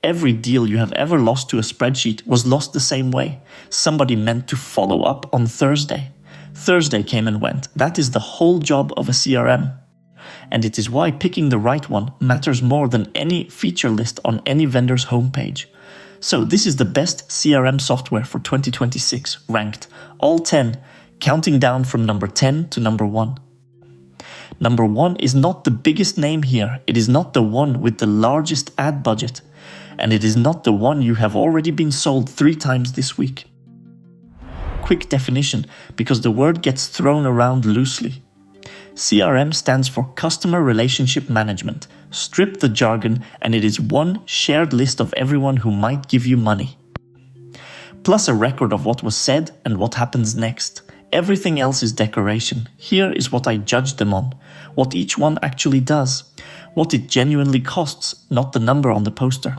every deal you have ever lost to a spreadsheet was lost the same way. Somebody meant to follow up on Thursday. Thursday came and went. That is the whole job of a CRM. And it is why picking the right one matters more than any feature list on any vendor's homepage. So this is the best CRM software for 2026, ranked all 10, counting down from number 10 to number 1. Number 1 is not the biggest name here. It is not the one with the largest ad budget. And it is not the one you have already been sold 3 times this week. Quick definition, because the word gets thrown around loosely. CRM stands for Customer Relationship Management. Strip the jargon and it is one shared list of everyone who might give you money. Plus a record of what was said and what happens next. Everything else is decoration. Here is what I judge them on. What each one actually does. What it genuinely costs, not the number on the poster.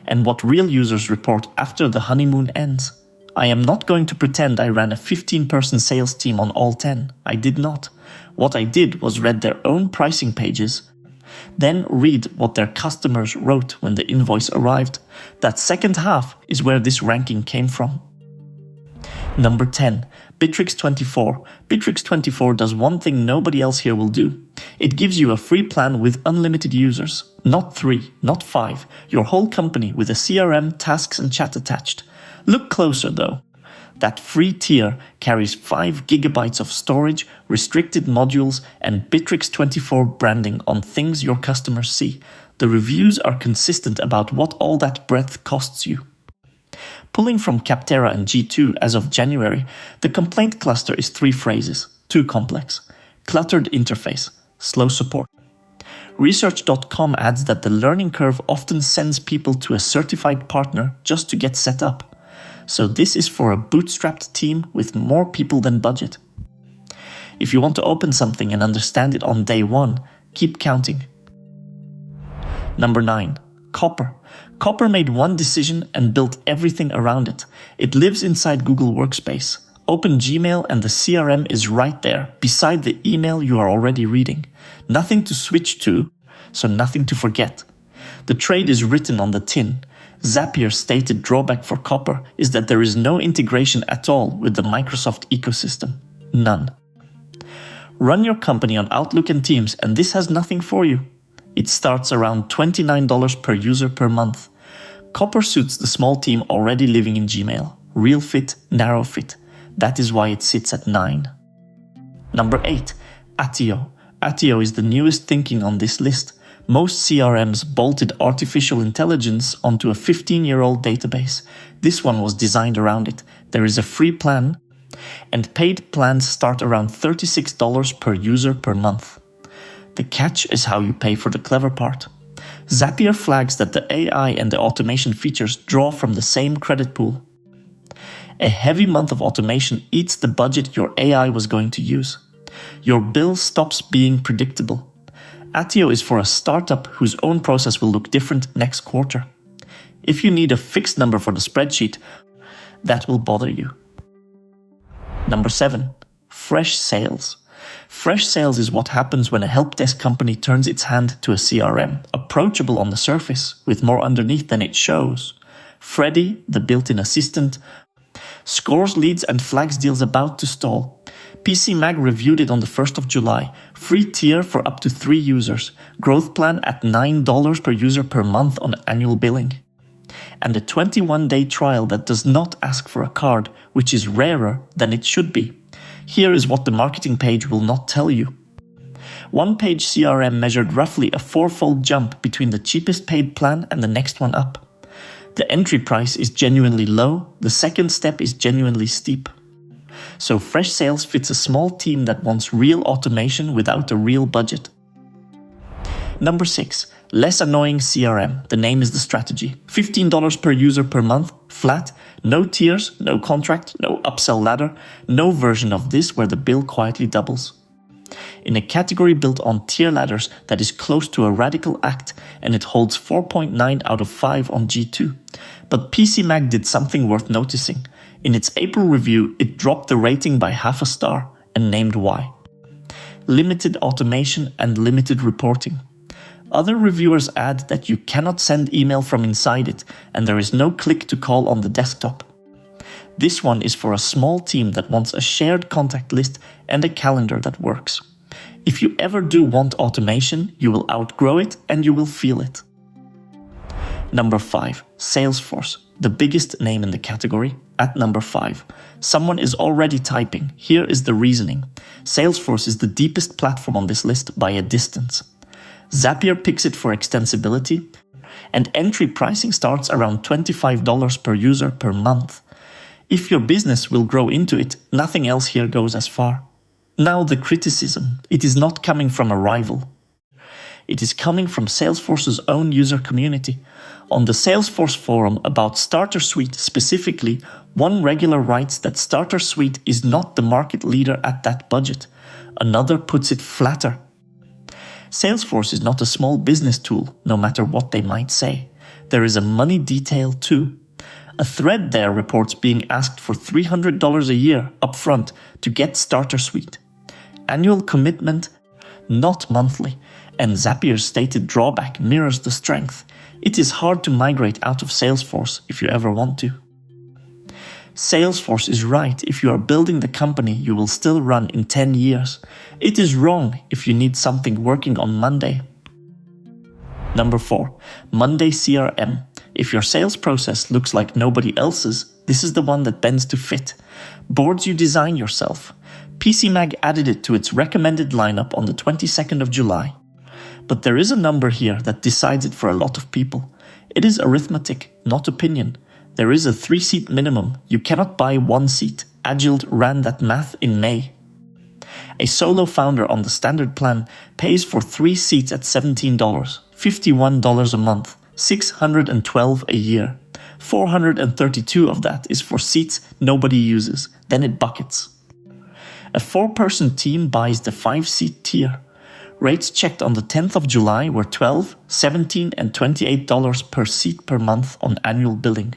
And what real users report after the honeymoon ends. I am not going to pretend I ran a 15-person sales team on all 10. I did not. What I did was read their own pricing pages, then read what their customers wrote when the invoice arrived. That second half is where this ranking came from. Number 10. Bitrix24. Bitrix24 does one thing nobody else here will do. It gives you a free plan with unlimited users. Not 3, not 5. Your whole company with a CRM, tasks and chat attached. Look closer though. That free tier carries 5 gigabytes of storage, restricted modules, and Bitrix24 branding on things your customers see. The reviews are consistent about what all that breadth costs you. Pulling from Capterra and G2 as of January, the complaint cluster is 3 phrases, too complex. Cluttered interface, slow support. Research.com adds that the learning curve often sends people to a certified partner just to get set up. So this is for a bootstrapped team with more people than budget. If you want to open something and understand it on day 1, keep counting. Number 9. Copper. Copper made one decision and built everything around it. It lives inside Google Workspace. Open Gmail and the CRM is right there, beside the email you are already reading. Nothing to switch to, so nothing to forget. The trade is written on the tin. Zapier's stated drawback for Copper is that there is no integration at all with the Microsoft ecosystem. None. Run your company on Outlook and Teams and this has nothing for you. It starts around $29 per user per month. Copper suits the small team already living in Gmail. Real fit, narrow fit. That is why it sits at 9. Number 8. Attio. Attio is the newest thinking on this list. Most CRMs bolted artificial intelligence onto a 15-year-old database. This one was designed around it. There is a free plan, and paid plans start around $36 per user per month. The catch is how you pay for the clever part. Zapier flags that the AI and the automation features draw from the same credit pool. A heavy month of automation eats the budget your AI was going to use. Your bill stops being predictable. Attio is for a startup whose own process will look different next quarter. If you need a fixed number for the spreadsheet, that will bother you. Number 7. Freshsales. Freshsales is what happens when a help desk company turns its hand to a CRM, approachable on the surface, with more underneath than it shows. Freddy, the built-in assistant, scores leads and flags deals about to stall. PC Mag reviewed it on the 1st of July. Free tier for up to 3 users. Growth plan at $9 per user per month on annual billing. And a 21-day trial that does not ask for a card, which is rarer than it should be. Here is what the marketing page will not tell you. One-page CRM measured roughly a 4-fold jump between the cheapest paid plan and the next one up. The entry price is genuinely low, the second step is genuinely steep. So Freshsales fits a small team that wants real automation without a real budget. Number 6. Less annoying CRM. The name is the strategy. $15 per user per month, flat, no tiers, no contract, no upsell ladder, no version of this where the bill quietly doubles. In a category built on tier ladders that is close to a radical act, and it holds 4.9 out of 5 on G2. But PC Mag did something worth noticing. In its April review, it dropped the rating by half a star and named why. Limited automation and limited reporting. Other reviewers add that you cannot send email from inside it and there is no click to call on the desktop. This one is for a small team that wants a shared contact list and a calendar that works. If you ever do want automation, you will outgrow it and you will feel it. Number 5. Salesforce, the biggest name in the category, at number 5. Someone is already typing. Here is the reasoning. Salesforce is the deepest platform on this list by a distance. Zapier picks it for extensibility, and entry pricing starts around $25 per user per month. If your business will grow into it, nothing else here goes as far. Now the criticism. It is not coming from a rival. It is coming from Salesforce's own user community. On the Salesforce forum about Starter Suite specifically, one regular writes that Starter Suite is not the market leader at that budget. Another puts it flatter. Salesforce is not a small business tool, no matter what they might say. There is a money detail too. A thread there reports being asked for $300 a year upfront to get Starter Suite. Annual commitment, not monthly, and Zapier's stated drawback mirrors the strength. It is hard to migrate out of Salesforce if you ever want to. Salesforce is right if you are building the company you will still run in 10 years. It is wrong if you need something working on Monday. Number 4. Monday CRM. If your sales process looks like nobody else's, this is the one that bends to fit. Boards you design yourself. PCMag added it to its recommended lineup on the 22nd of July. But there is a number here that decides it for a lot of people. It is arithmetic, not opinion. There is a 3-seat minimum. You cannot buy 1 seat. Agiled ran that math in May. A solo founder on the standard plan pays for 3 seats at $17, $51 a month, $612 a year. 432 of that is for seats nobody uses, then it buckets. A 4-person team buys the 5-seat tier. Rates checked on the 10th of July were $12, $17 and $28 per seat per month on annual billing.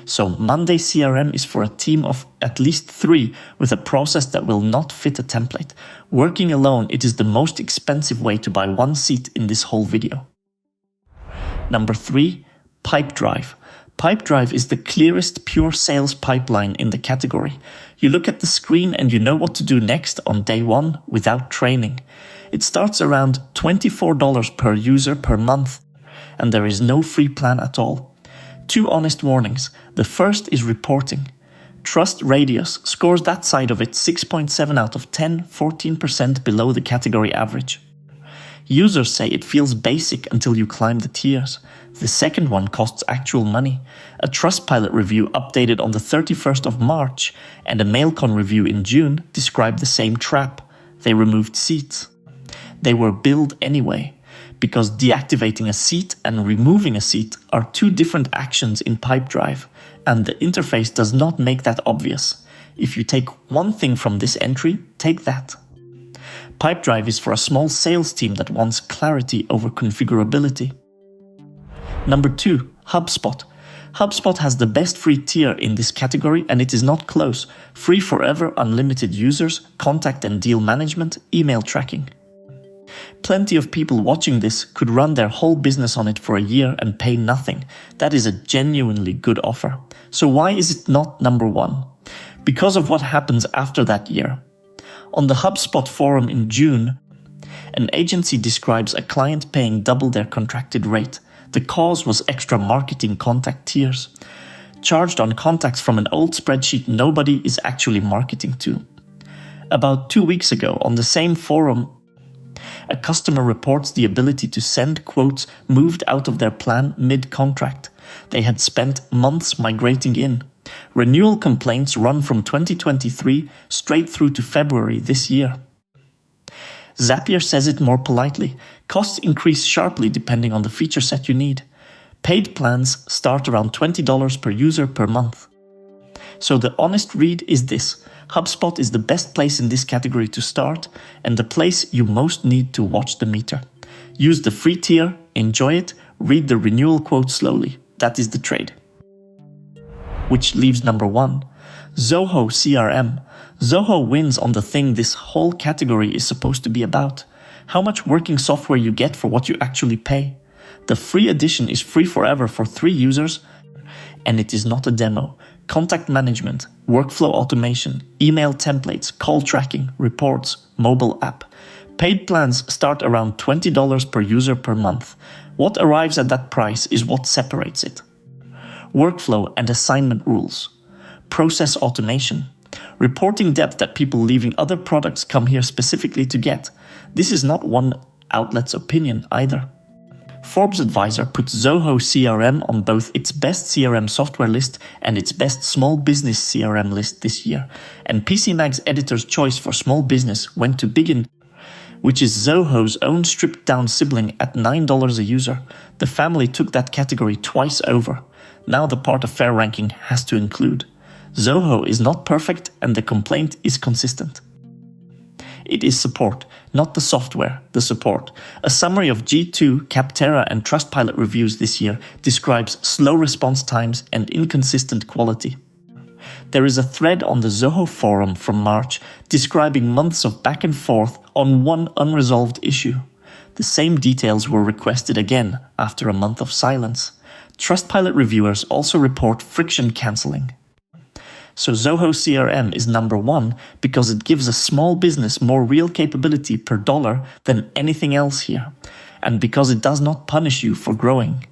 So Monday CRM is for a team of at least 3 with a process that will not fit a template. Working alone, it is the most expensive way to buy 1 seat in this whole video. Number 3. Pipedrive. Pipedrive is the clearest pure sales pipeline in the category. You look at the screen and you know what to do next on day 1 without training. It starts around $24 per user per month, and there is no free plan at all. 2 honest warnings. The first is reporting. Trust Radius scores that side of it 6.7 out of 10, 14% below the category average. Users say it feels basic until you climb the tiers. The second one costs actual money. A Trustpilot review updated on the 31st of March and a Mailcon review in June described the same trap. They removed seats. They were billed anyway, because deactivating a seat and removing a seat are 2 different actions in Pipedrive, and the interface does not make that obvious. If you take one thing from this entry, take that. Pipedrive is for a small sales team that wants clarity over configurability. Number 2. HubSpot. HubSpot has the best free tier in this category and it is not close. Free forever, unlimited users, contact and deal management, email tracking. Plenty of people watching this could run their whole business on it for a year and pay nothing. That is a genuinely good offer. So why is it not number 1? Because of what happens after that year. On the HubSpot forum in June, an agency describes a client paying double their contracted rate. The cause was extra marketing contact tiers, charged on contacts from an old spreadsheet nobody is actually marketing to. About 2 weeks ago, on the same forum, a customer reports the ability to send quotes moved out of their plan mid-contract. They had spent months migrating in. Renewal complaints run from 2023 straight through to February this year. Zapier says it more politely. Costs increase sharply depending on the feature set you need. Paid plans start around $20 per user per month. So the honest read is this. HubSpot is the best place in this category to start and the place you most need to watch the meter. Use the free tier, enjoy it, read the renewal quote slowly. That is the trade. Which leaves number 1. Zoho CRM. Zoho wins on the thing this whole category is supposed to be about. how much working software you get for what you actually pay. The free edition is free forever for 3 users, and it is not a demo. Contact management, workflow automation, email templates, call tracking, reports, mobile app. Paid plans start around $20 per user per month. What arrives at that price is what separates it. Workflow and assignment rules. Process automation. Reporting depth that people leaving other products come here specifically to get. This is not one outlet's opinion either. Forbes Advisor puts Zoho CRM on both its best CRM software list and its best small business CRM list this year, and PCMag's editor's choice for small business went to Biggin, which is Zoho's own stripped-down sibling at $9 a user. The family took that category twice over. Now the part of fair ranking has to include. Zoho is not perfect and the complaint is consistent. It is support, not the software, the support. A summary of G2, Capterra and Trustpilot reviews this year describes slow response times and inconsistent quality. There is a thread on the Zoho forum from March describing months of back and forth on one unresolved issue. The same details were requested again after a month of silence. Trustpilot reviewers also report friction cancelling. So Zoho CRM is number 1 because it gives a small business more real capability per dollar than anything else here, and because it does not punish you for growing.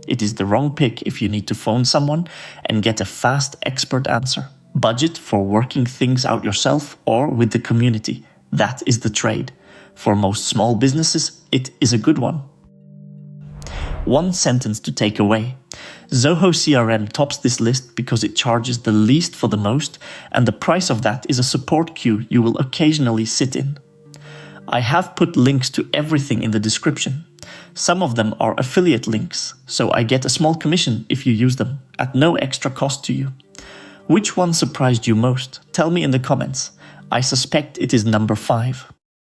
It is the wrong pick if you need to phone someone and get a fast expert answer. Budget for working things out yourself or with the community. That is the trade. For most small businesses, it is a good one. One sentence to take away. Zoho CRM tops this list because it charges the least for the most, and the price of that is a support queue you will occasionally sit in. I have put links to everything in the description. Some of them are affiliate links, so I get a small commission if you use them, at no extra cost to you. Which one surprised you most? Tell me in the comments. I suspect it is number 5.